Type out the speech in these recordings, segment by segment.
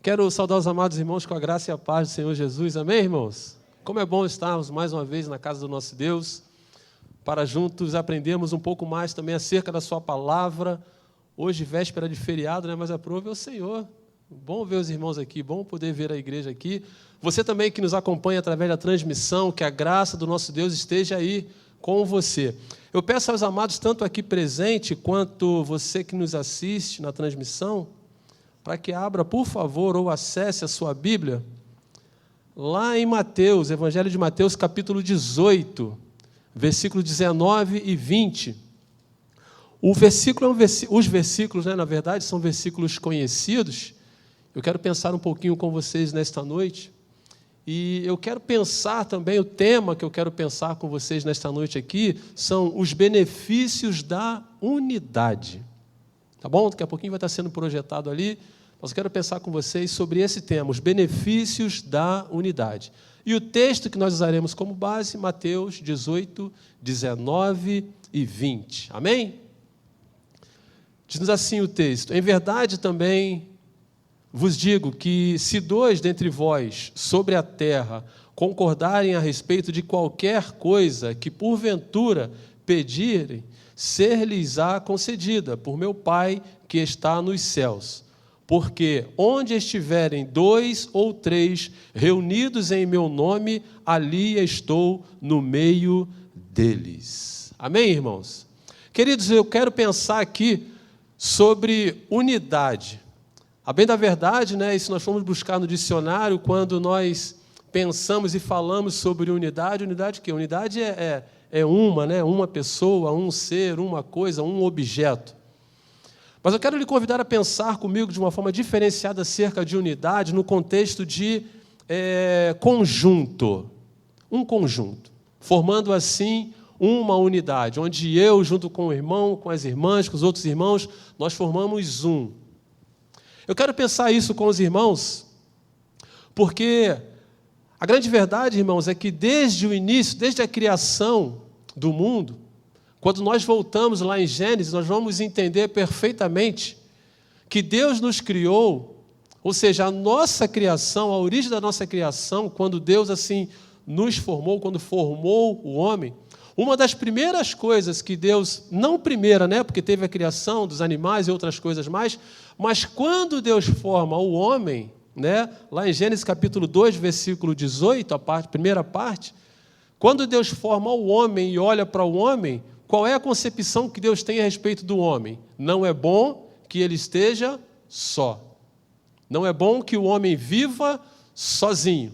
Quero saudar os amados irmãos com a graça e a paz do Senhor Jesus. Amém, irmãos? Como é bom estarmos mais uma vez na casa do nosso Deus, para juntos aprendermos um pouco mais também acerca da sua palavra. Hoje, véspera de feriado, né? Mas aprove o Senhor. Bom ver os irmãos aqui, bom poder ver a igreja aqui. Você também que nos acompanha através da transmissão, que a graça do nosso Deus esteja aí com você. Eu peço aos amados, tanto aqui presente, quanto você que nos assiste na transmissão, para que abra, por favor, ou acesse a sua Bíblia, lá em Mateus, Evangelho de Mateus, capítulo 18, versículos 19 e 20. Os versículos, na verdade, são versículos conhecidos. Eu quero pensar um pouquinho com vocês nesta noite. E eu quero pensar também, o tema que eu quero pensar com vocês nesta noite aqui, são os benefícios da unidade. Tá bom? Daqui a pouquinho vai estar sendo projetado ali, mas eu quero pensar com vocês sobre esse tema, os benefícios da unidade. E o texto que nós usaremos como base, Mateus 18, 19 e 20. Amém? Diz assim o texto: em verdade também vos digo que, se dois dentre vós sobre a terra concordarem a respeito de qualquer coisa que porventura pedirem, ser-lhes-á concedida por meu Pai que está nos céus. Porque onde estiverem 2 ou 3 reunidos em meu nome, ali estou no meio deles. Amém, irmãos? Queridos, eu quero pensar aqui sobre unidade. A bem da verdade, isso nós fomos buscar no dicionário, quando nós pensamos e falamos sobre unidade. Unidade o quê? Unidade é uma pessoa, um ser, uma coisa, um objeto. Mas eu quero lhe convidar a pensar comigo de uma forma diferenciada acerca de unidade no contexto de conjunto. Um conjunto, formando assim uma unidade, onde eu, junto com o irmão, com as irmãs, com os outros irmãos, nós formamos um. Eu quero pensar isso com os irmãos, porque a grande verdade, irmãos, é que desde o início, desde a criação do mundo, quando nós voltamos lá em Gênesis, nós vamos entender perfeitamente que Deus nos criou, ou seja, a nossa criação, a origem da nossa criação, quando Deus assim nos formou, quando formou o homem, uma das primeiras coisas que Deus, não primeira, porque teve a criação dos animais e outras coisas mais, mas quando Deus forma o homem, lá em Gênesis capítulo 2, versículo 18, primeira parte, quando Deus forma o homem e olha para o homem, qual é a concepção que Deus tem a respeito do homem? Não é bom que ele esteja só. Não é bom que o homem viva sozinho.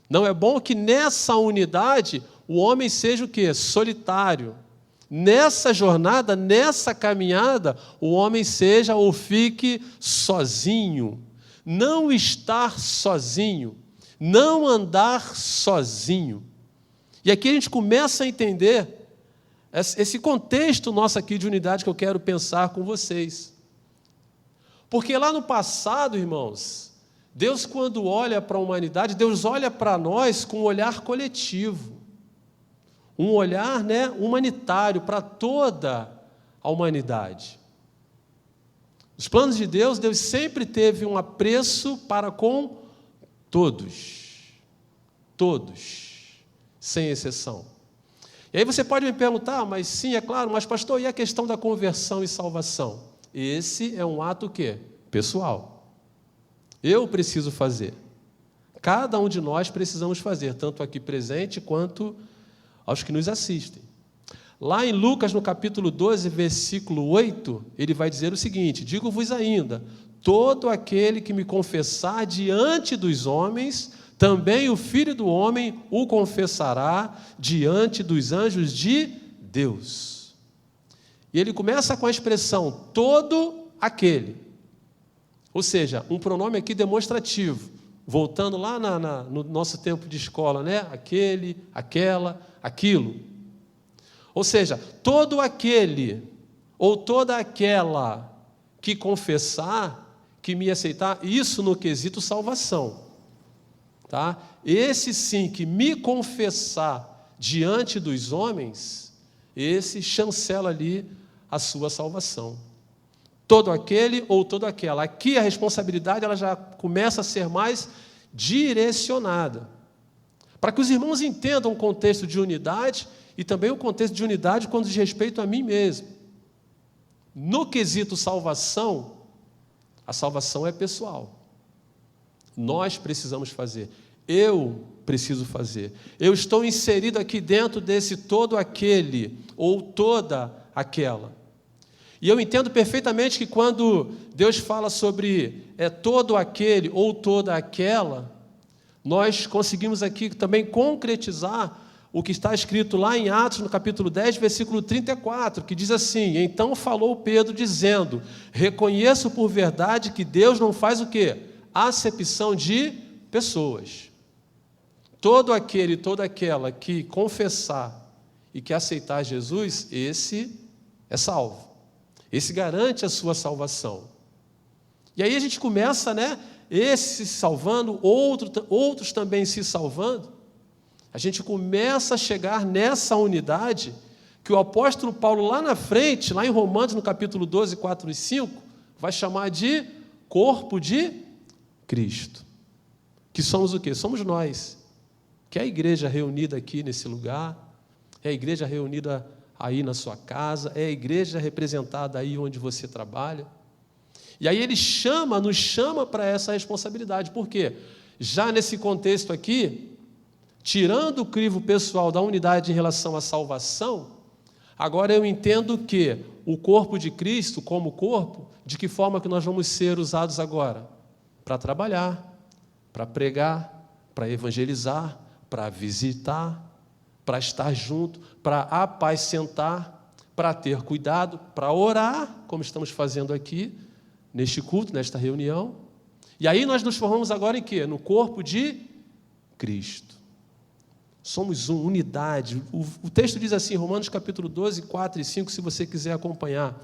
Não é bom que nessa unidade o homem seja o quê? Solitário. Nessa jornada, nessa caminhada, o homem seja ou fique sozinho. Não estar sozinho. Não andar sozinho. E aqui a gente começa a entender esse contexto nosso aqui de unidade que eu quero pensar com vocês. Porque lá no passado, irmãos, Deus, quando olha para a humanidade, Deus olha para nós com um olhar coletivo. Um olhar, humanitário para toda a humanidade. Os planos de Deus, Deus sempre teve um apreço para com todos. Todos, sem exceção. E aí você pode me perguntar, mas sim, é claro, mas pastor, e a questão da conversão e salvação? Esse é um ato o quê? Pessoal. Eu preciso fazer. Cada um de nós precisamos fazer, tanto aqui presente quanto aos que nos assistem. Lá em Lucas, no capítulo 12, versículo 8, ele vai dizer o seguinte: digo-vos ainda, todo aquele que me confessar diante dos homens, também o Filho do Homem o confessará diante dos anjos de Deus. E ele começa com a expressão todo aquele. Ou seja, um pronome aqui demonstrativo. Voltando lá no nosso tempo de escola, aquele, aquela, aquilo. Ou seja, todo aquele ou toda aquela que confessar, que me aceitar, isso no quesito salvação. Tá? Esse sim que me confessar diante dos homens, esse chancela ali a sua salvação. todo aquele ou toda aquela. Aqui a responsabilidade ela já começa a ser mais direcionada. Para que os irmãos entendam o contexto de unidade e também o contexto de unidade quando diz respeito a mim mesmo. No quesito salvação, a salvação é pessoal. Nós precisamos fazer. Eu preciso fazer. Eu estou inserido aqui dentro desse todo aquele ou toda aquela. E eu entendo perfeitamente que quando Deus fala sobre todo aquele ou toda aquela, nós conseguimos aqui também concretizar o que está escrito lá em Atos, no capítulo 10, versículo 34, que diz assim: então falou Pedro dizendo, reconheço por verdade que Deus não faz o quê? Acepção de pessoas. Todo aquele e toda aquela que confessar e que aceitar Jesus, esse é salvo. Esse garante a sua salvação. E aí a gente começa, esse se salvando, outros também se salvando. A gente começa a chegar nessa unidade que o apóstolo Paulo lá na frente, lá em Romanos, no capítulo 12, 4 e 5, vai chamar de corpo de Cristo. Que somos o quê? Somos nós. Que é a igreja reunida aqui nesse lugar, é a igreja reunida aí na sua casa, é a igreja representada aí onde você trabalha. E aí ele nos chama para essa responsabilidade. Por quê? Já nesse contexto aqui, tirando o crivo pessoal da unidade em relação à salvação, agora eu entendo que o corpo de Cristo, como corpo, de que forma que nós vamos ser usados agora? Para trabalhar, para pregar, para evangelizar, para visitar, para estar junto, para apacentar, para ter cuidado, para orar, como estamos fazendo aqui, neste culto, nesta reunião. E aí nós nos formamos agora em quê? No corpo de Cristo. Somos unidade. O texto diz assim, Romanos capítulo 12, 4 e 5, se você quiser acompanhar.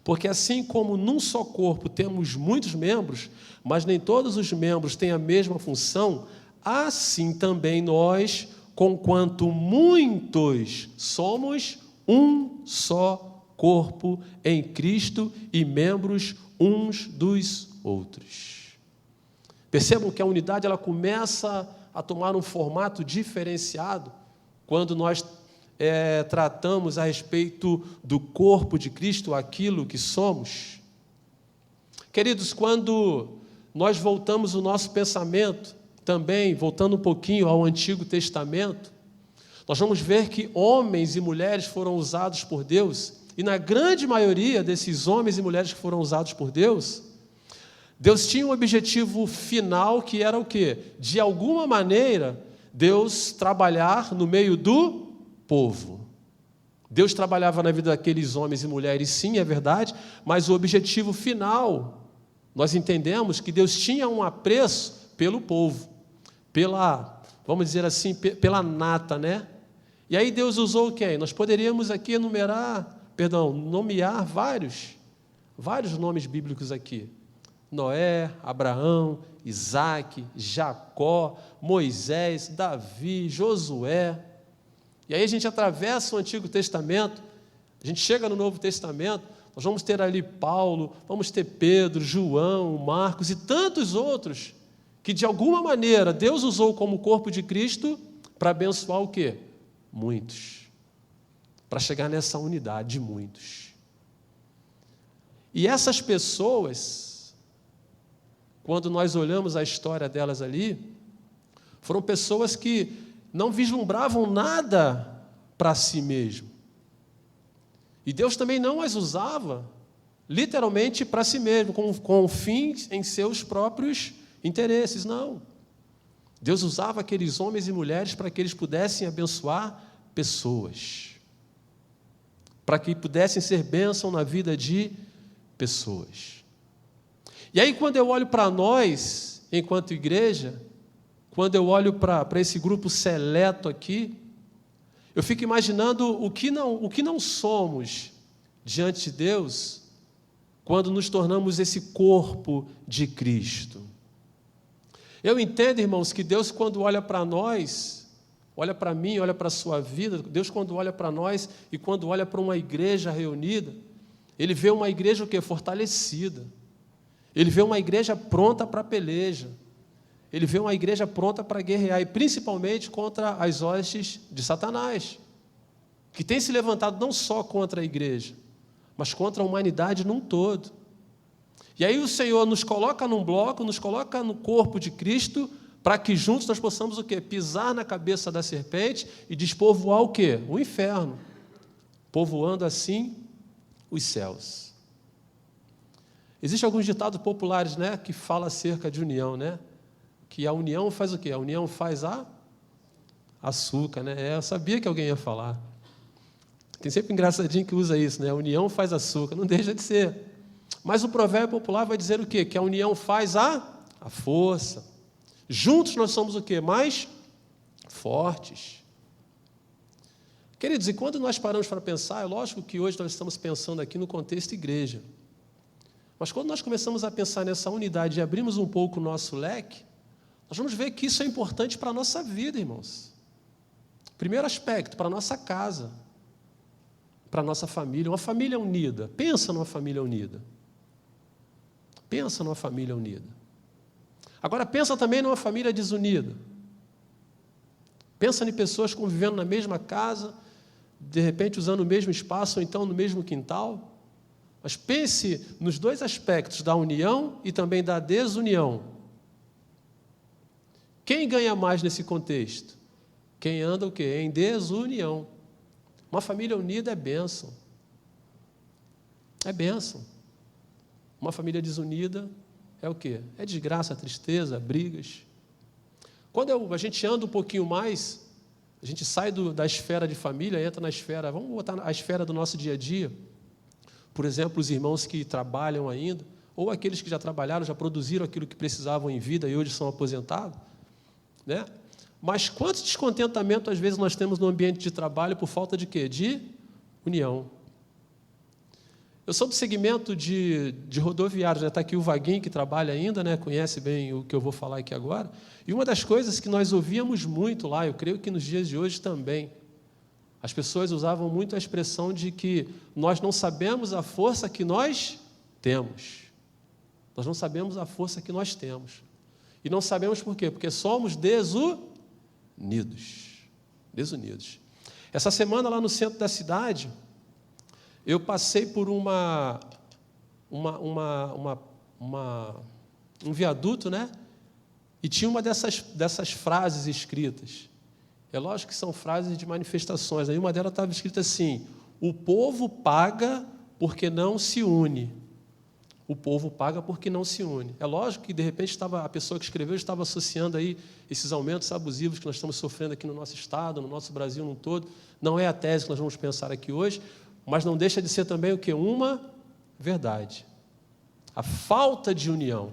Porque assim como num só corpo temos muitos membros, mas nem todos os membros têm a mesma função, assim também nós, conquanto muitos, somos um só corpo em Cristo e membros uns dos outros. Percebam que a unidade ela começa a tomar um formato diferenciado quando nós tratamos a respeito do corpo de Cristo, aquilo que somos. Queridos, quando nós voltamos o nosso pensamento, também voltando um pouquinho ao Antigo Testamento, nós vamos ver que homens e mulheres foram usados por Deus, e na grande maioria desses homens e mulheres que foram usados por Deus, Deus tinha um objetivo final que era o quê? De alguma maneira, Deus trabalhar no meio do povo. Deus trabalhava na vida daqueles homens e mulheres, sim, é verdade, mas o objetivo final, nós entendemos que Deus tinha um apreço pelo povo, vamos dizer assim, pela nata, E aí Deus usou quem? Nós poderíamos aqui nomear vários nomes bíblicos aqui. Noé, Abraão, Isaac, Jacó, Moisés, Davi, Josué. E aí a gente atravessa o Antigo Testamento, a gente chega no Novo Testamento, nós vamos ter ali Paulo, vamos ter Pedro, João, Marcos e tantos outros que de alguma maneira Deus usou como corpo de Cristo para abençoar o quê? Muitos. Para chegar nessa unidade de muitos. E essas pessoas, quando nós olhamos a história delas ali, foram pessoas que não vislumbravam nada para si mesmo. E Deus também não as usava, literalmente, para si mesmo, com fins em seus próprios interesses, não. Deus usava aqueles homens e mulheres para que eles pudessem abençoar pessoas, para que pudessem ser bênção na vida de pessoas. E aí, quando eu olho para nós, enquanto igreja, quando eu olho para esse grupo seleto aqui, eu fico imaginando o que não somos diante de Deus quando nos tornamos esse corpo de Cristo. Eu entendo, irmãos, que Deus, quando olha para nós, olha para mim, olha para a sua vida, Deus, quando olha para nós e quando olha para uma igreja reunida, Ele vê uma igreja o quê? Fortalecida. Ele vê uma igreja pronta para a peleja. Ele vê uma igreja pronta para guerrear, e principalmente contra as hostes de Satanás, que tem se levantado não só contra a igreja, mas contra a humanidade num todo. E aí o Senhor nos coloca num bloco, nos coloca no corpo de Cristo, para que juntos nós possamos o quê? Pisar na cabeça da serpente e despovoar o quê? O inferno, povoando assim os céus. Existem alguns ditados populares, né, que falam acerca de união, né? Que a união faz o quê? A união faz açúcar, né? Eu sabia que alguém ia falar. Tem sempre um engraçadinho que usa isso, né? A união faz açúcar, não deixa de ser. Mas o provérbio popular vai dizer o quê? Que a união faz a força. Juntos nós somos o quê? Mais fortes. Queridos, e quando nós paramos para pensar, é lógico que hoje nós estamos pensando aqui no contexto igreja. Mas quando nós começamos a pensar nessa unidade e abrimos um pouco o nosso leque, nós vamos ver que isso é importante para a nossa vida, irmãos. Primeiro aspecto, para a nossa casa, para a nossa família. Uma família unida. Pensa numa família unida. Pensa numa família unida. Agora, pensa também numa família desunida. Pensa em pessoas convivendo na mesma casa, de repente usando o mesmo espaço, ou então no mesmo quintal. Mas pense nos dois aspectos, da união e também da desunião. Quem ganha mais nesse contexto? Quem anda o quê? Em desunião. Uma família unida é bênção. É bênção. Uma família desunida é o quê? É desgraça, tristeza, brigas. Quando a gente anda um pouquinho mais, a gente sai da esfera de família, entra na esfera, vamos botar a esfera do nosso dia a dia. Por exemplo, os irmãos que trabalham ainda, ou aqueles que já trabalharam, já produziram aquilo que precisavam em vida e hoje são aposentados, né? Mas quanto descontentamento às vezes nós temos no ambiente de trabalho por falta de quê? De união. Eu sou do segmento de rodoviários, né? Está aqui o Vaguinho, que trabalha ainda, né? Conhece bem o que eu vou falar aqui agora. E uma das coisas que nós ouvíamos muito lá, eu creio que nos dias de hoje também, as pessoas usavam muito a expressão de que nós não sabemos a força que nós temos. Nós não sabemos a força que nós temos. E não sabemos por quê? Porque somos desunidos. Essa semana, lá no centro da cidade, eu passei por um viaduto, né? E tinha uma dessas frases escritas. É lógico que são frases de manifestações. Aí uma delas estava escrita assim: o povo paga porque não se une. O povo paga porque não se une. É lógico que, de repente, a pessoa que escreveu estava associando aí esses aumentos abusivos que nós estamos sofrendo aqui no nosso estado, no nosso Brasil no todo. Não é a tese que nós vamos pensar aqui hoje, mas não deixa de ser também o quê? Uma verdade. A falta de união.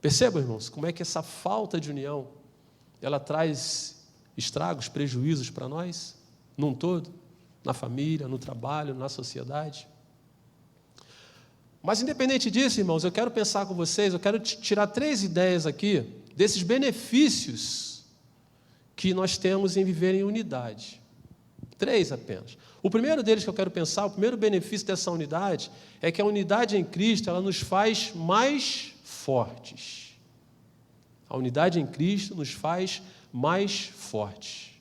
Percebam, irmãos, como é que essa falta de união, ela traz estragos, prejuízos para nós, num todo, na família, no trabalho, na sociedade. Mas, independente disso, irmãos, eu quero pensar com vocês, eu quero tirar 3 ideias aqui, desses benefícios que nós temos em viver em unidade. 3 apenas. O primeiro deles que eu quero pensar, o primeiro benefício dessa unidade, é que a unidade em Cristo, ela nos faz mais fortes. A unidade em Cristo nos faz mais fortes.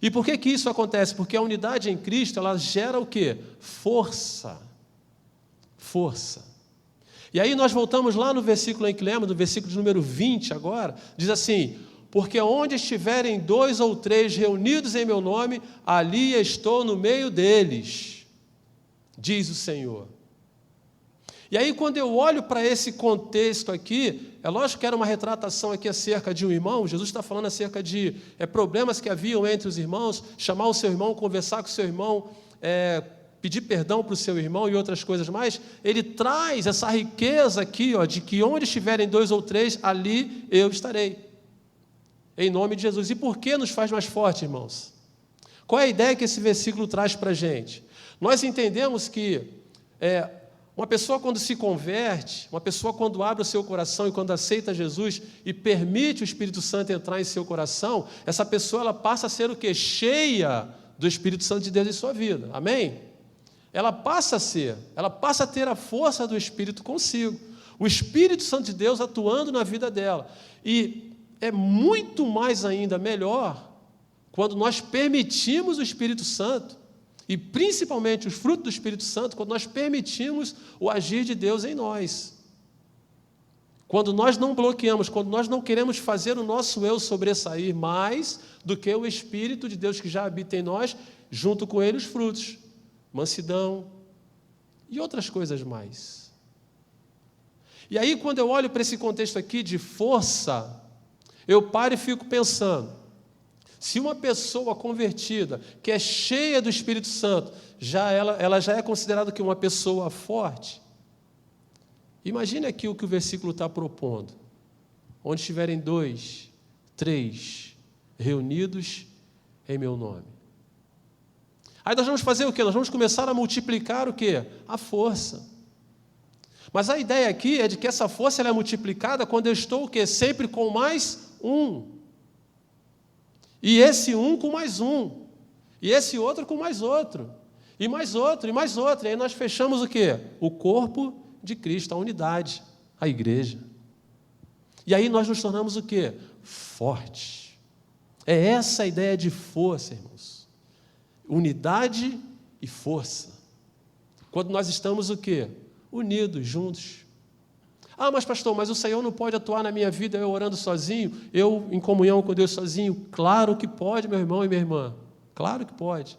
E por que isso acontece? Porque a unidade em Cristo, ela gera o quê? Força. E aí nós voltamos lá no versículo em que lemos, no versículo de número 20 agora, diz assim: porque onde estiverem 2 ou 3 reunidos em meu nome, ali estou no meio deles, diz o Senhor. E aí, quando eu olho para esse contexto aqui, é lógico que era uma retratação aqui acerca de um irmão. Jesus está falando acerca de problemas que haviam entre os irmãos, chamar o seu irmão, conversar com o seu irmão, pedir perdão para o seu irmão e outras coisas mais. Ele traz essa riqueza aqui, de que onde estiverem 2 ou 3, ali eu estarei. Em nome de Jesus. E por que nos faz mais fortes, irmãos? Qual é a ideia que esse versículo traz para a gente? Nós entendemos que uma pessoa quando se converte, uma pessoa quando abre o seu coração e quando aceita Jesus e permite o Espírito Santo entrar em seu coração, essa pessoa ela passa a ser o quê? Cheia do Espírito Santo de Deus em sua vida. Amém? ela passa a ter a força do Espírito consigo. O Espírito Santo de Deus atuando na vida dela. E é muito mais ainda melhor quando nós permitimos o Espírito Santo, e principalmente os frutos do Espírito Santo, quando nós permitimos o agir de Deus em nós. Quando nós não bloqueamos, quando nós não queremos fazer o nosso eu sobressair mais do que o Espírito de Deus que já habita em nós, junto com ele os frutos, mansidão e outras coisas mais. E aí, quando eu olho para esse contexto aqui de força, eu paro e fico pensando, se uma pessoa convertida, que é cheia do Espírito Santo, ela já é considerada que uma pessoa forte, imagine aqui o que o versículo está propondo. Onde estiverem 2, 3 reunidos em meu nome. Aí nós vamos fazer o quê? Nós vamos começar a multiplicar o quê? A força. Mas a ideia aqui é de que essa força ela é multiplicada quando eu estou o quê? Sempre com mais um. E esse um com mais um. E esse outro com mais outro. E mais outro, e mais outro. E aí nós fechamos o quê? O corpo de Cristo, a unidade, a igreja. E aí nós nos tornamos o quê? Fortes. É essa a ideia de força, irmãos. Unidade e força. Quando nós estamos o quê? Unidos, juntos. Ah, mas pastor, mas o Senhor não pode atuar na minha vida, eu orando sozinho, eu em comunhão com Deus sozinho? Claro que pode, meu irmão e minha irmã. Claro que pode.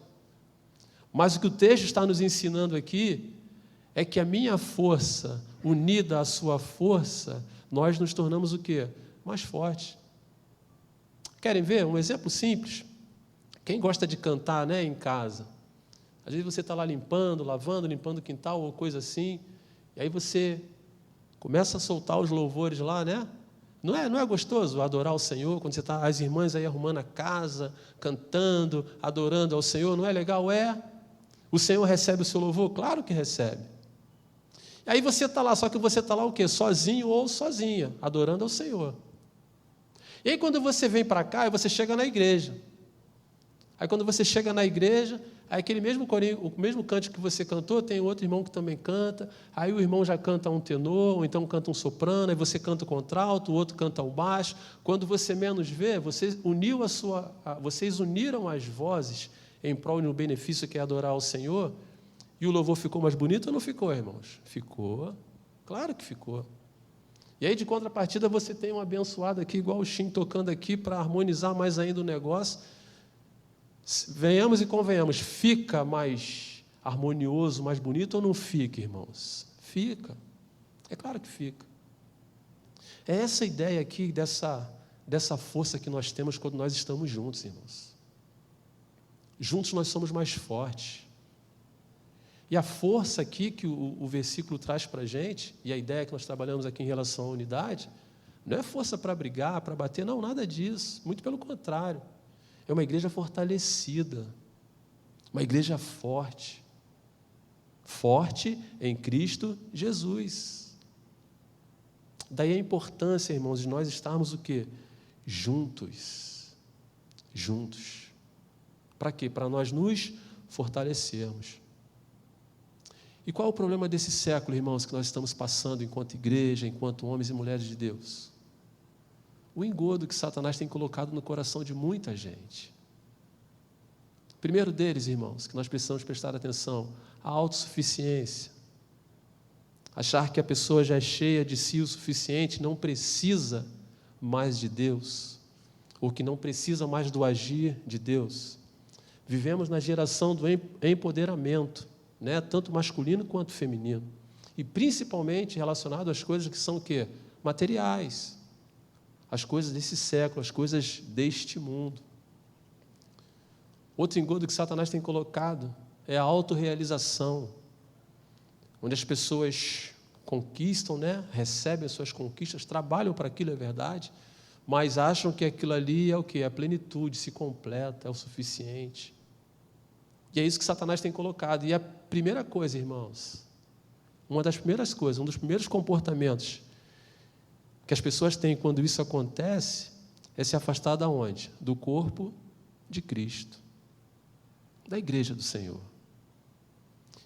Mas o que o texto está nos ensinando aqui é que a minha força, unida à sua força, nós nos tornamos o quê? Mais fortes. Querem ver um exemplo simples? Quem gosta de cantar, né, em casa? Às vezes você está lá limpando, lavando, limpando o quintal ou coisa assim, e aí você começa a soltar os louvores lá, né? Não é gostoso adorar o Senhor, quando você está, as irmãs aí arrumando a casa, cantando, adorando ao Senhor, não é legal? É. O Senhor recebe o seu louvor? Claro que recebe. Aí você está lá, só que você está lá o quê? Sozinho ou sozinha, adorando ao Senhor. E aí quando você vem para cá, você chega na igreja. Aí quando você chega na igreja, aí aquele mesmo corinho, o mesmo cântico que você cantou, tem outro irmão que também canta, aí o irmão já canta um tenor, ou então canta um soprano, aí você canta o contralto, o outro canta o baixo. Quando você menos vê, vocês uniram as vozes em prol do benefício que é adorar ao Senhor, e o louvor ficou mais bonito ou não ficou, irmãos? Ficou, claro que ficou. E aí, de contrapartida, você tem um abençoado aqui, igual o Shin tocando aqui, para harmonizar mais ainda o negócio. Venhamos e convenhamos, fica mais harmonioso, mais bonito ou não fica, irmãos? Fica. É claro que fica. É essa ideia aqui, dessa força que nós temos quando nós estamos juntos, irmãos. Juntos nós somos mais fortes. E a força aqui que o versículo traz para a gente, e a ideia que nós trabalhamos aqui em relação à unidade, não é força para brigar, para bater, não, nada disso. Muito pelo contrário. É uma igreja fortalecida, uma igreja forte. Forte em Cristo Jesus. Daí a importância, irmãos, de nós estarmos o quê? Juntos. Juntos. Para quê? Para nós nos fortalecermos. E qual é o problema desse século, irmãos, que nós estamos passando enquanto igreja, enquanto homens e mulheres de Deus? O engodo que Satanás tem colocado no coração de muita gente. O primeiro deles, irmãos, que nós precisamos prestar atenção, a autossuficiência. Achar que a pessoa já é cheia de si o suficiente, não precisa mais de Deus, ou que não precisa mais do agir de Deus. Vivemos na geração do empoderamento, né? Tanto masculino quanto feminino. E principalmente relacionado às coisas que são o quê? Materiais. As coisas desse século, as coisas deste mundo. Outro engodo que Satanás tem colocado é a autorrealização, onde as pessoas conquistam, né? Recebem as suas conquistas, trabalham para aquilo, é verdade, mas acham que aquilo ali é o quê? É a plenitude, se completa, é o suficiente. E é isso que Satanás tem colocado. E a primeira coisa, irmãos, uma das primeiras coisas, um dos primeiros comportamentos que as pessoas têm quando isso acontece é se afastar da onde? Do corpo de Cristo, da igreja do Senhor.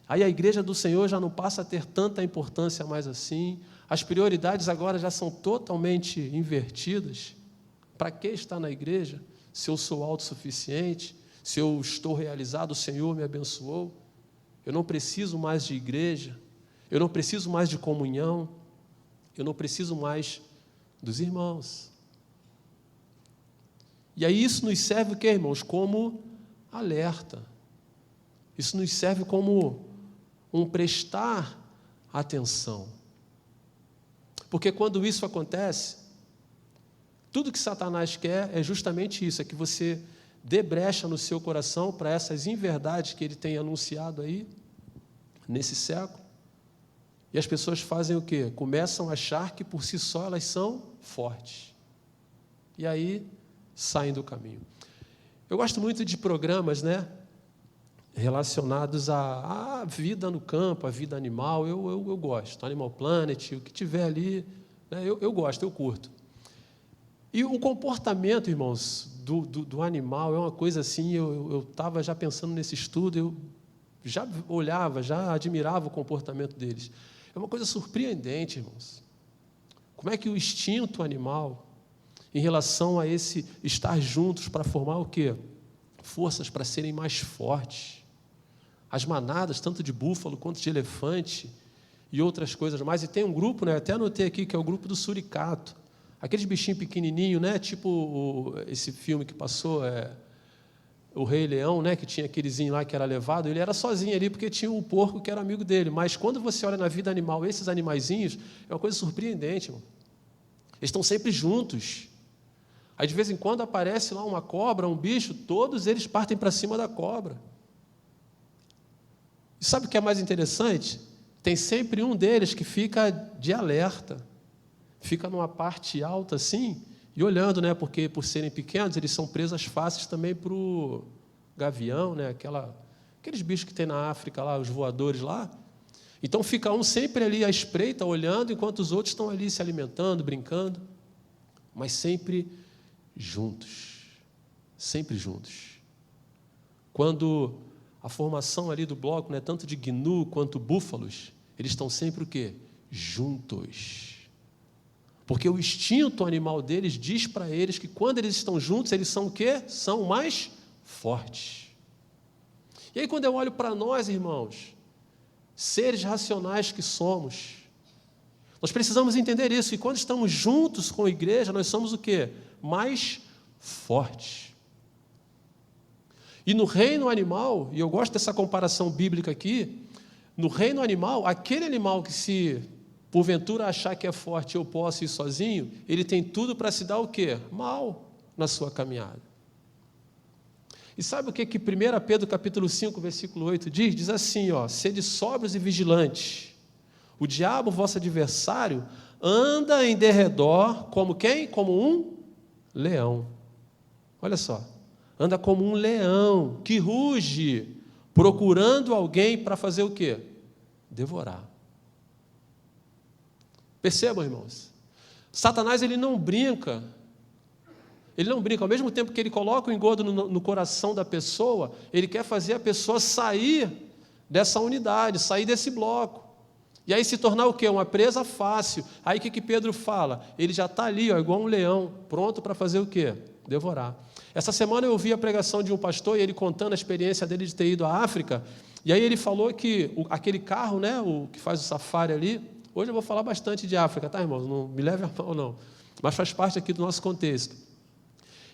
Aí a igreja do Senhor já não passa a ter tanta importância mais assim, as prioridades agora já são totalmente invertidas. Para que estar na igreja se eu sou autossuficiente, se eu estou realizado, o Senhor me abençoou? Eu não preciso mais de igreja, eu não preciso mais de comunhão, eu não preciso mais dos irmãos. E aí isso nos serve o quê, irmãos? Como alerta. Isso nos serve como um prestar atenção. Porque quando isso acontece, tudo que Satanás quer é justamente isso, é que você dê brecha no seu coração para essas inverdades que ele tem anunciado aí, nesse século. E as pessoas fazem o quê? Começam a achar que por si só elas são fortes. E aí saem do caminho. Eu gosto muito de programas, né, relacionados à vida no campo, à vida animal. Eu gosto. Animal Planet, o que tiver ali, né, eu gosto, eu curto. E o comportamento, irmãos, do animal é uma coisa assim, eu estava já pensando nesse estudo, eu já olhava, já admirava o comportamento deles. É uma coisa surpreendente, irmãos. Como é que o instinto animal, em relação a esse estar juntos para formar o quê? Forças para serem mais fortes. As manadas, tanto de búfalo quanto de elefante e outras coisas mais. E tem um grupo, né, até anotei aqui, que é o grupo do suricato. Aqueles bichinhos pequenininhos, né, tipo esse filme que passou, O Rei Leão, né, que tinha aquelezinho lá que era levado, ele era sozinho ali porque tinha um porco que era amigo dele. Mas quando você olha na vida animal, esses animaizinhos, é uma coisa surpreendente, irmão. Eles estão sempre juntos. Aí de vez em quando aparece lá uma cobra, um bicho, todos eles partem para cima da cobra. E sabe o que é mais interessante? Tem sempre um deles que fica de alerta, fica numa parte alta assim, e olhando, né, porque por serem pequenos, eles são presas fáceis também para o gavião, né, aqueles bichos que tem na África lá, os voadores lá. Então fica um sempre ali à espreita, olhando, enquanto os outros estão ali se alimentando, brincando, mas sempre juntos, sempre juntos. Quando a formação ali do bloco, né, tanto de gnu quanto búfalos, eles estão sempre o quê? Juntos. Porque o instinto animal deles diz para eles que quando eles estão juntos, eles são o quê? São mais fortes. E aí quando eu olho para nós, irmãos, seres racionais que somos, nós precisamos entender isso, e quando estamos juntos com a igreja, nós somos o quê? Mais fortes. E no reino animal, e eu gosto dessa comparação bíblica aqui, no reino animal, aquele animal que se porventura achar que é forte, eu posso ir sozinho, ele tem tudo para se dar o quê? Mal na sua caminhada. E sabe o que 1 Pedro capítulo 5, versículo 8 diz? Diz assim, ó, sede sóbrios e vigilantes. O diabo, vosso adversário, anda em derredor como quem? Como um leão. Olha só. Anda como um leão que ruge, procurando alguém para fazer o quê? Devorar. Percebam, irmãos. Satanás, ele não brinca. Ele não brinca. Ao mesmo tempo que ele coloca o engodo no coração da pessoa, ele quer fazer a pessoa sair dessa unidade, sair desse bloco. E aí se tornar o quê? Uma presa fácil. Aí o que Pedro fala? Ele já está ali, ó, igual um leão, pronto para fazer o quê? Devorar. Essa semana eu ouvi a pregação de um pastor, e ele contando a experiência dele de ter ido à África, e aí ele falou que aquele carro, né, o que faz o safari ali, hoje eu vou falar bastante de África, tá, irmãos? Não me leve a mal, não. Mas faz parte aqui do nosso contexto.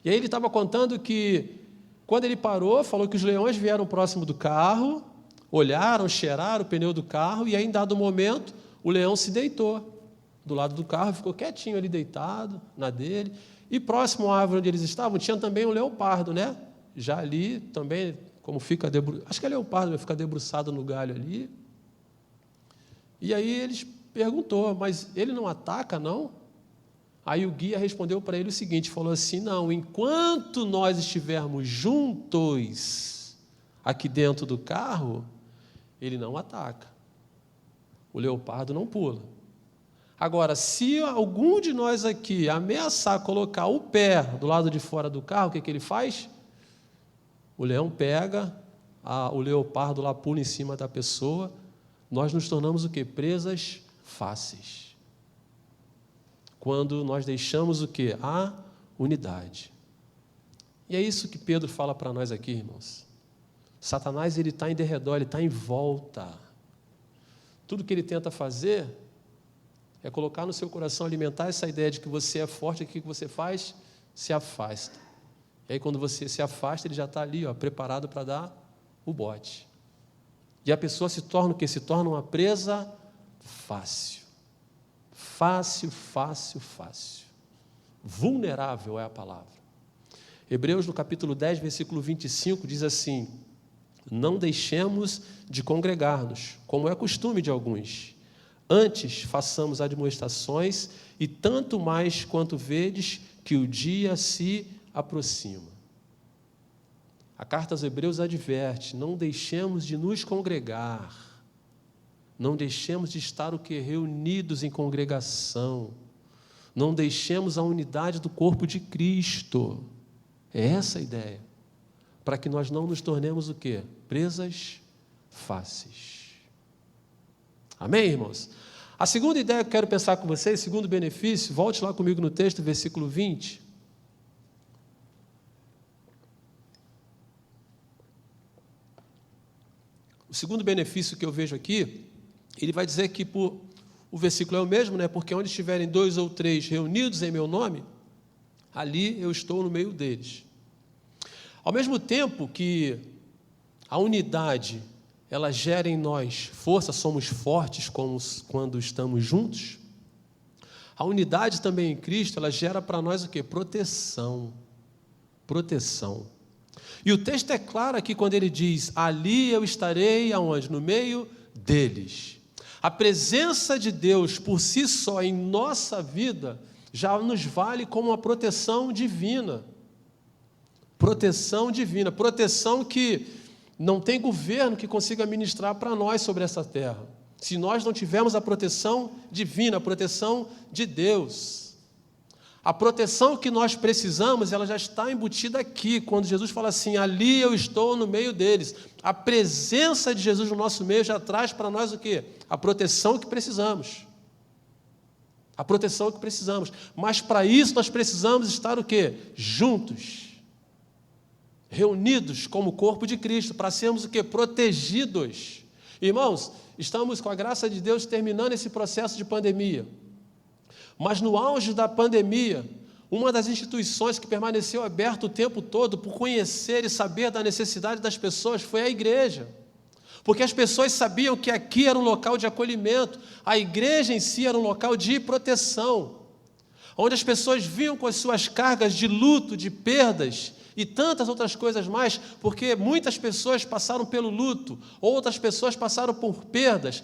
E aí ele estava contando que, quando ele parou, falou que os leões vieram próximo do carro, olharam, cheiraram o pneu do carro, e aí, em dado momento, o leão se deitou do lado do carro, ficou quietinho ali deitado, na dele. E próximo à árvore onde eles estavam, tinha também um leopardo, né? Já ali também, como fica debruçado, acho que é leopardo, fica debruçado no galho ali. E aí eles perguntou, mas ele não ataca, não? Aí o guia respondeu para ele o seguinte, falou assim, não, enquanto nós estivermos juntos aqui dentro do carro, ele não ataca. O leopardo não pula. Agora, se algum de nós aqui ameaçar colocar o pé do lado de fora do carro, o que ele faz? O leão pega, o leopardo lá pula em cima da pessoa, nós nos tornamos o quê? Presas fáceis. Quando nós deixamos o quê? A unidade. E é isso que Pedro fala para nós aqui, irmãos. Satanás, ele está em derredor, ele está em volta. Tudo que ele tenta fazer é colocar no seu coração, alimentar essa ideia de que você é forte, e o que você faz? Se afasta. E aí, quando você se afasta, ele já está ali, preparado para dar o bote. E a pessoa se torna o quê? Se torna uma presa fácil. Fácil, fácil, fácil. Vulnerável é a palavra. Hebreus, no capítulo 10, versículo 25, diz assim: não deixemos de congregar-nos, como é costume de alguns. Antes, façamos admoestações, e tanto mais quanto vedes que o dia se aproxima. A carta aos Hebreus adverte: não deixemos de nos congregar, não deixemos de estar o quê? Reunidos em congregação, não deixemos a unidade do corpo de Cristo. É essa a ideia, para que nós não nos tornemos o quê? Presas fáceis. Amém, irmãos? A segunda ideia que eu quero pensar com vocês, segundo benefício, volte lá comigo no texto, versículo 20. O segundo benefício que eu vejo aqui, ele vai dizer que o versículo é o mesmo, né? Porque onde estiverem 2 ou 3 reunidos em meu nome, ali eu estou no meio deles. Ao mesmo tempo que a unidade, ela gera em nós força, somos fortes quando estamos juntos, a unidade também em Cristo, ela gera para nós o quê? Proteção. Proteção. E o texto é claro aqui quando ele diz: ali eu estarei aonde? No meio deles. A presença de Deus por si só em nossa vida já nos vale como uma proteção divina. Proteção divina, proteção que não tem governo que consiga ministrar para nós sobre essa terra. Se nós não tivermos a proteção divina, a proteção de Deus. A proteção que nós precisamos, ela já está embutida aqui, quando Jesus fala assim: ali eu estou no meio deles. A presença de Jesus no nosso meio já traz para nós o quê? A proteção que precisamos. A proteção que precisamos. Mas para isso nós precisamos estar o quê? Juntos. Reunidos como corpo de Cristo, para sermos o quê? Protegidos. Irmãos, estamos com a graça de Deus terminando esse processo de pandemia. Mas no auge da pandemia, uma das instituições que permaneceu aberta o tempo todo por conhecer e saber da necessidade das pessoas foi a igreja. Porque as pessoas sabiam que aqui era um local de acolhimento, a igreja em si era um local de proteção, onde as pessoas vinham com as suas cargas de luto, de perdas e tantas outras coisas mais, porque muitas pessoas passaram pelo luto, outras pessoas passaram por perdas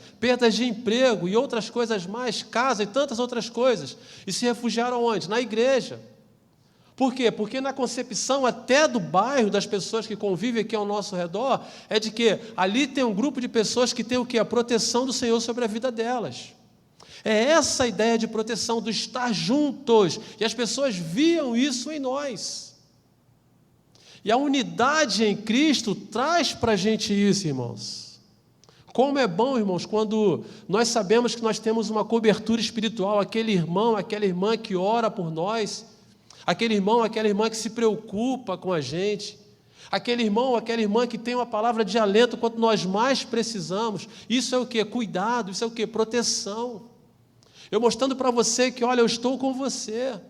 de emprego e outras coisas mais, casa e tantas outras coisas, e se refugiaram onde? Na igreja. Por quê? Porque na concepção até do bairro, das pessoas que convivem aqui ao nosso redor, é de que ali tem um grupo de pessoas que tem o quê? A proteção do Senhor sobre a vida delas. É essa a ideia de proteção, do estar juntos, e as pessoas viam isso em nós. E a unidade em Cristo traz para a gente isso, irmãos. Como é bom, irmãos, quando nós sabemos que nós temos uma cobertura espiritual, aquele irmão, aquela irmã que ora por nós, aquele irmão, aquela irmã que se preocupa com a gente, aquele irmão, aquela irmã que tem uma palavra de alento quando nós mais precisamos. Isso é o quê? Cuidado, isso é o quê? Proteção. Eu mostrando para você que, olha, eu estou com você.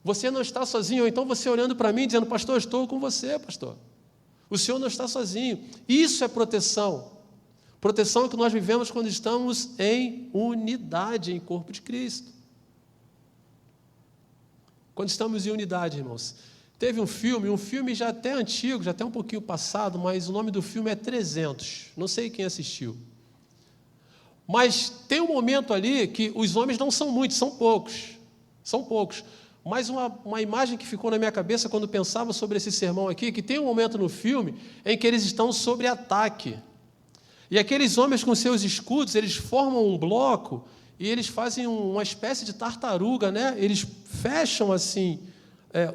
Você não está sozinho, ou então você olhando para mim, dizendo: pastor, eu estou com você, pastor. O senhor não está sozinho. Isso é proteção. Proteção que nós vivemos quando estamos em unidade, em corpo de Cristo. Quando estamos em unidade, irmãos. Teve um filme já até antigo, já até um pouquinho passado, mas o nome do filme é 300. Não sei quem assistiu. Mas tem um momento ali que os homens não são muitos, são poucos. São poucos. Mas uma imagem que ficou na minha cabeça quando pensava sobre esse sermão aqui, que tem um momento no filme em que eles estão sob ataque. E aqueles homens com seus escudos, eles formam um bloco e eles fazem uma espécie de tartaruga, né? Eles fecham assim,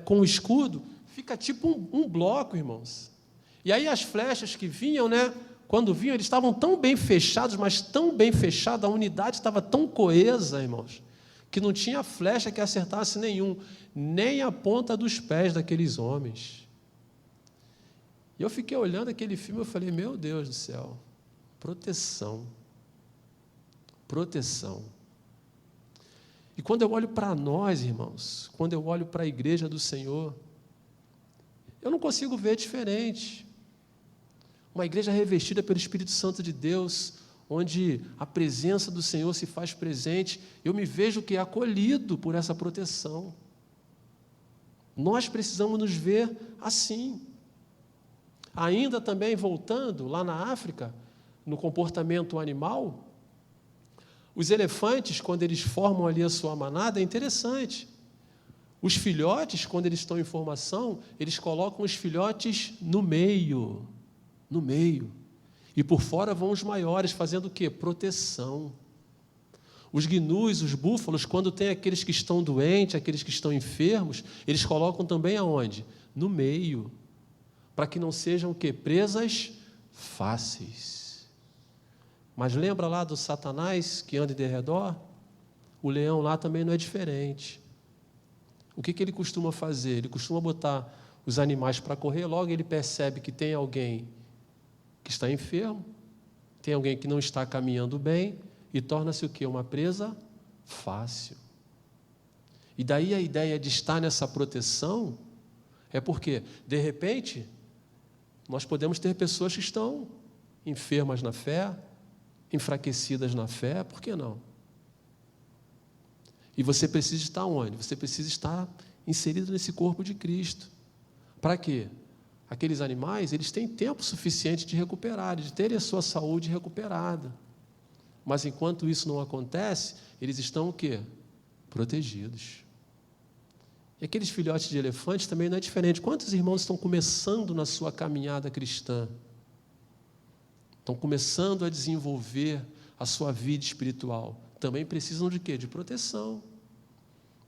com o escudo, fica tipo um bloco, irmãos. E aí as flechas que vinham, né? Quando vinham, eles estavam tão bem fechados, mas tão bem fechados, a unidade estava tão coesa, irmãos, que não tinha flecha que acertasse nem a ponta dos pés daqueles homens. E eu fiquei olhando aquele filme, eu falei, meu Deus do céu, proteção. Proteção. E quando eu olho para nós, irmãos, quando eu olho para a igreja do Senhor, eu não consigo ver diferente. Uma igreja revestida pelo Espírito Santo de Deus, onde a presença do Senhor se faz presente, eu me vejo que é acolhido por essa proteção. Nós precisamos nos ver assim. Ainda também voltando lá na África, no comportamento animal, os elefantes, quando eles formam ali a sua manada, é interessante. Os filhotes, quando eles estão em formação, eles colocam os filhotes no meio. E por fora vão os maiores, fazendo o quê? Proteção. Os gnus, os búfalos, quando tem aqueles que estão doentes, aqueles que estão enfermos, eles colocam também aonde? No meio. Para que não sejam o quê? Presas fáceis. Mas lembra lá do Satanás que anda em derredor? O leão lá também não é diferente. O que ele costuma fazer? Ele costuma botar os animais para correr, logo ele percebe que tem alguém que está enfermo, tem alguém que não está caminhando bem, e torna-se o quê? Uma presa fácil. E daí a ideia de estar nessa proteção é porque, de repente, nós podemos ter pessoas que estão enfermas na fé, enfraquecidas na fé, por que não? E você precisa estar onde? Você precisa estar inserido nesse corpo de Cristo. Para quê? Aqueles animais, eles têm tempo suficiente de recuperar, de terem a sua saúde recuperada. Mas enquanto isso não acontece, eles estão o quê? Protegidos. E aqueles filhotes de elefantes também não é diferente. Quantos irmãos estão começando na sua caminhada cristã? Estão começando a desenvolver a sua vida espiritual. Também precisam de quê? De proteção.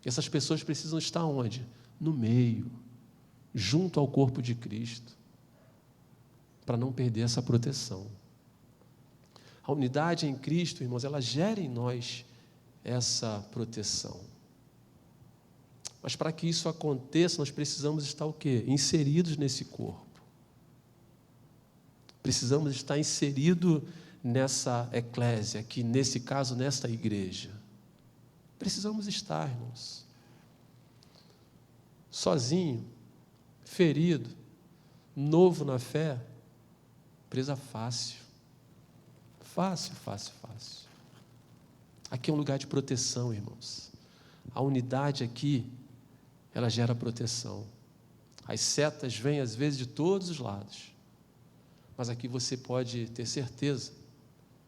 E essas pessoas precisam estar onde? No meio, junto ao corpo de Cristo, para não perder essa proteção. A unidade em Cristo, irmãos, ela gera em nós essa proteção. Mas para que isso aconteça, nós precisamos estar o quê? Inseridos nesse corpo. Precisamos estar inseridos nessa eclésia, aqui nesse caso, nesta igreja. Precisamos estar, irmãos. Sozinho, ferido, novo na fé, presa fácil. Fácil. Aqui é um lugar de proteção, irmãos. A unidade aqui, ela gera proteção. As setas vêm, às vezes, de todos os lados. Mas aqui você pode ter certeza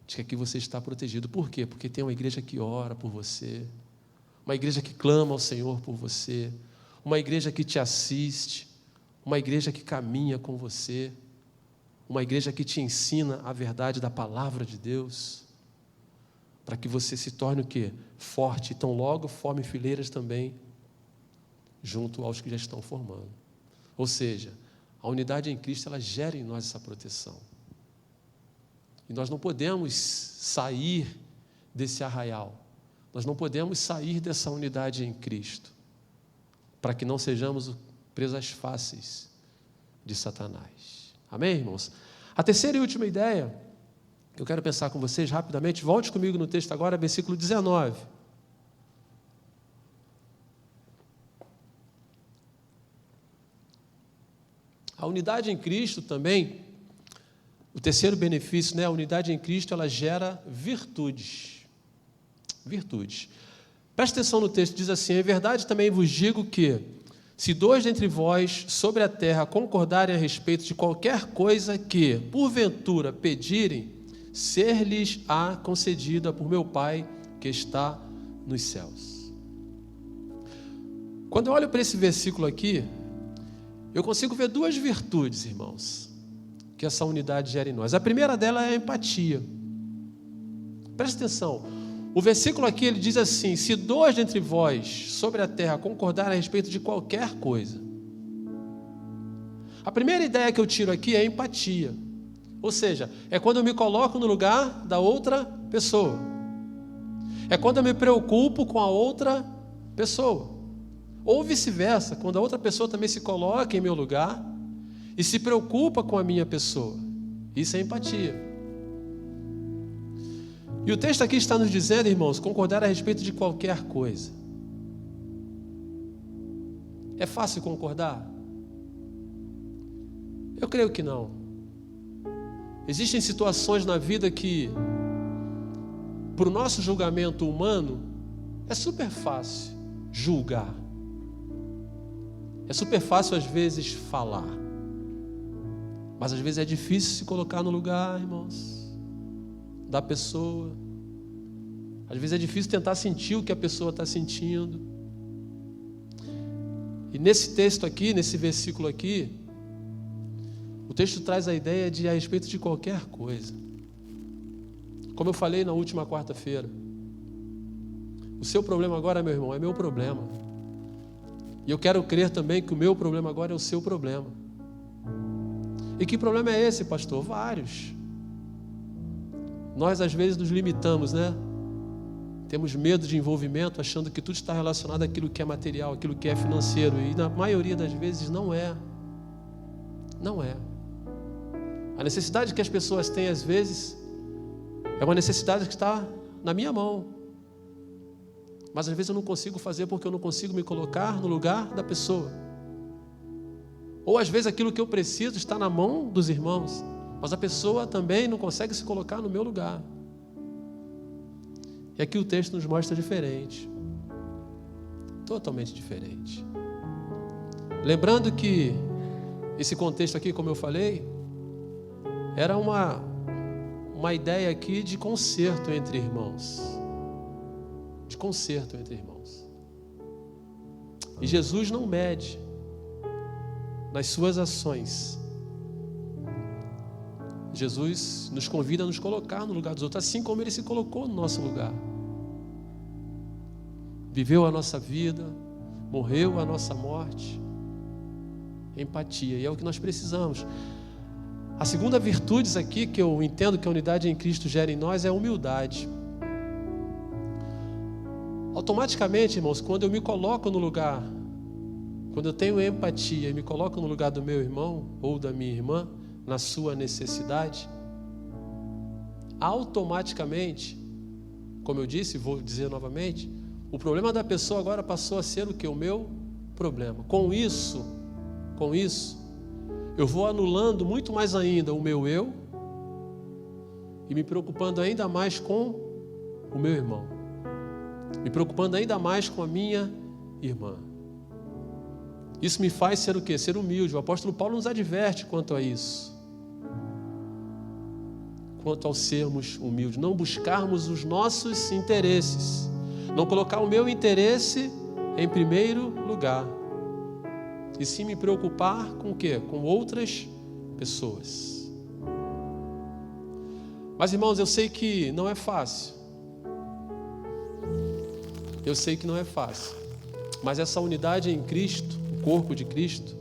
de que aqui você está protegido. Por quê? Porque tem uma igreja que ora por você, uma igreja que clama ao Senhor por você, uma igreja que te assiste, uma igreja que caminha com você, uma igreja que te ensina a verdade da palavra de Deus, para que você se torne o quê? Forte, e tão logo forme fileiras também, junto aos que já estão formando. Ou seja, a unidade em Cristo, ela gera em nós essa proteção. E nós não podemos sair desse arraial, nós não podemos sair dessa unidade em Cristo, para que não sejamos presas fáceis de Satanás. Amém, irmãos? A terceira e última ideia, que eu quero pensar com vocês rapidamente, volte comigo no texto agora, versículo 19. A unidade em Cristo também, o terceiro benefício, né? A unidade em Cristo, ela gera virtudes. Virtudes. Presta atenção no texto, diz assim: é verdade também vos digo que, se dois dentre vós sobre a terra concordarem a respeito de qualquer coisa que, porventura, pedirem, ser-lhes-á concedida por meu Pai que está nos céus. Quando eu olho para esse versículo aqui, eu consigo ver duas virtudes, irmãos, que essa unidade gera em nós. A primeira dela é a empatia. Presta atenção. O versículo aqui, ele diz assim: se dois dentre vós sobre a terra concordarem a respeito de qualquer coisa. A primeira ideia que eu tiro aqui é empatia. Ou seja, é quando eu me coloco no lugar da outra pessoa. É quando eu me preocupo com a outra pessoa. Ou vice-versa, quando a outra pessoa também se coloca em meu lugar e se preocupa com a minha pessoa. Isso é empatia. E o texto aqui está nos dizendo, irmãos, concordar a respeito de qualquer coisa. É fácil concordar? Eu creio que não. Existem situações na vida que, para o nosso julgamento humano, é super fácil julgar. É super fácil, às vezes, falar. Mas, às vezes, é difícil se colocar no lugar, irmãos, da pessoa. Às vezes, é difícil tentar sentir o que a pessoa está sentindo. E nesse texto aqui, nesse versículo aqui, o texto traz a ideia de a respeito de qualquer coisa. Como eu falei na última quarta-feira, o seu problema agora, meu irmão, é meu problema. E eu quero crer também que o meu problema agora é o seu problema. E que problema é esse, pastor? Vários. Nós às vezes nos limitamos, né? Temos medo de envolvimento, achando que tudo está relacionado àquilo que é material, àquilo que é financeiro. E na maioria das vezes não é. Não é. A necessidade que as pessoas têm às vezes é uma necessidade que está na minha mão. Mas às vezes eu não consigo fazer porque eu não consigo me colocar no lugar da pessoa. Ou às vezes aquilo que eu preciso está na mão dos irmãos, mas a pessoa também não consegue se colocar no meu lugar. E aqui o texto nos mostra diferente. Totalmente diferente. Lembrando que esse contexto aqui, como eu falei, era uma ideia aqui de conserto entre irmãos. De conserto entre irmãos. E Jesus não mede nas suas ações. Jesus nos convida a nos colocar no lugar dos outros, assim como Ele se colocou no nosso lugar. Viveu a nossa vida, morreu a nossa morte. Empatia, e é o que nós precisamos. A segunda virtude aqui, que eu entendo que a unidade em Cristo gera em nós, é a humildade. Automaticamente, irmãos, quando eu me coloco no lugar, quando eu tenho empatia e me coloco no lugar do meu irmão ou da minha irmã, na sua necessidade, automaticamente, como eu disse, vou dizer novamente, o problema da pessoa agora passou a ser o que? O meu problema. Com isso, eu vou anulando muito mais ainda o meu eu e me preocupando ainda mais com o meu irmão. Me preocupando ainda mais com a minha irmã. Isso me faz ser o quê? Ser humilde. O apóstolo Paulo nos adverte quanto a isso. Quanto ao sermos humildes. Não buscarmos os nossos interesses. Não colocar o meu interesse em primeiro lugar. E sim me preocupar com o quê? Com outras pessoas. Mas, irmãos, eu sei que não é fácil. Eu sei que não é fácil. Mas essa unidade em Cristo, o corpo de Cristo,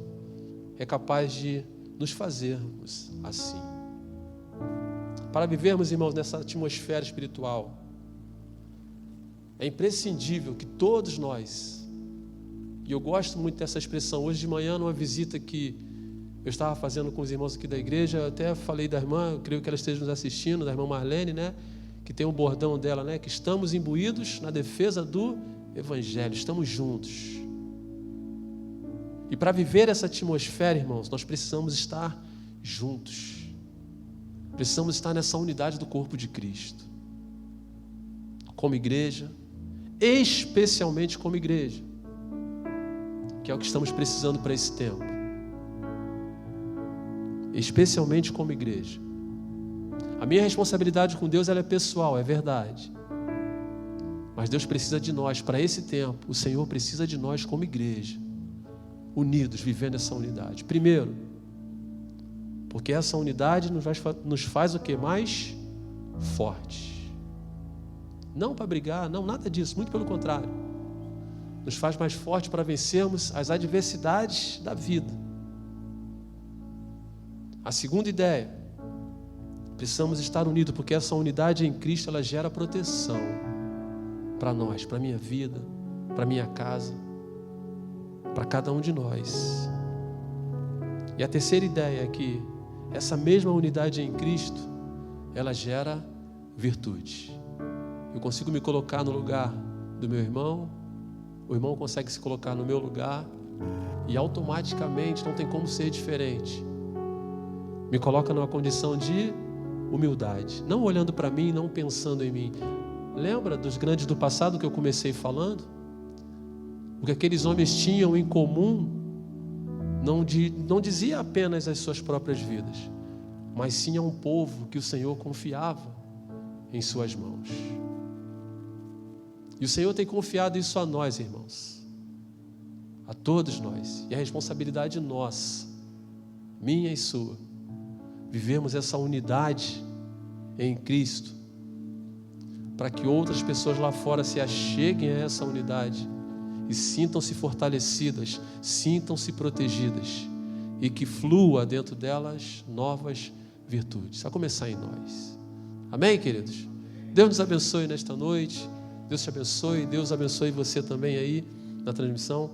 é capaz de nos fazermos assim. Para vivermos, irmãos, nessa atmosfera espiritual, é imprescindível que todos nós, e eu gosto muito dessa expressão, hoje de manhã, numa visita que eu estava fazendo com os irmãos aqui da igreja, eu até falei da irmã, eu creio que ela esteja nos assistindo, da irmã Marlene, né? Que tem um bordão dela, né? Que estamos imbuídos na defesa do Evangelho, estamos juntos. E para viver essa atmosfera, irmãos, nós precisamos estar juntos. Precisamos estar nessa unidade do corpo de Cristo. Como igreja, especialmente como igreja, que é o que estamos precisando para esse tempo. Especialmente como igreja. A minha responsabilidade com Deus ela é pessoal, é verdade. Mas Deus precisa de nós para esse tempo. O Senhor precisa de nós como igreja, unidos, vivendo essa unidade. Primeiro, porque essa unidade nos faz o que? Mais fortes. Não para brigar, não, nada disso, muito pelo contrário. Nos faz mais fortes para vencermos as adversidades da vida. A segunda ideia, precisamos estar unidos, porque essa unidade em Cristo, ela gera proteção para nós, para a minha vida, para a minha casa, para cada um de nós. E a terceira ideia é que essa mesma unidade em Cristo, ela gera virtude. Eu consigo me colocar no lugar do meu irmão, o irmão consegue se colocar no meu lugar, e automaticamente não tem como ser diferente. Me coloca numa condição de humildade, não olhando para mim, não pensando em mim. Lembra dos grandes do passado que eu comecei falando? O que aqueles homens tinham em comum não dizia apenas as suas próprias vidas, mas sim a um povo que o Senhor confiava em suas mãos. E o Senhor tem confiado isso a nós, irmãos, a todos nós, e a responsabilidade nossa, minha e sua, vivemos essa unidade em Cristo, para que outras pessoas lá fora se acheguem a essa unidade e sintam-se fortalecidas, sintam-se protegidas, e que flua dentro delas novas virtudes, a começar em nós. Amém, queridos? Deus nos abençoe nesta noite, Deus te abençoe, Deus abençoe você também aí na transmissão.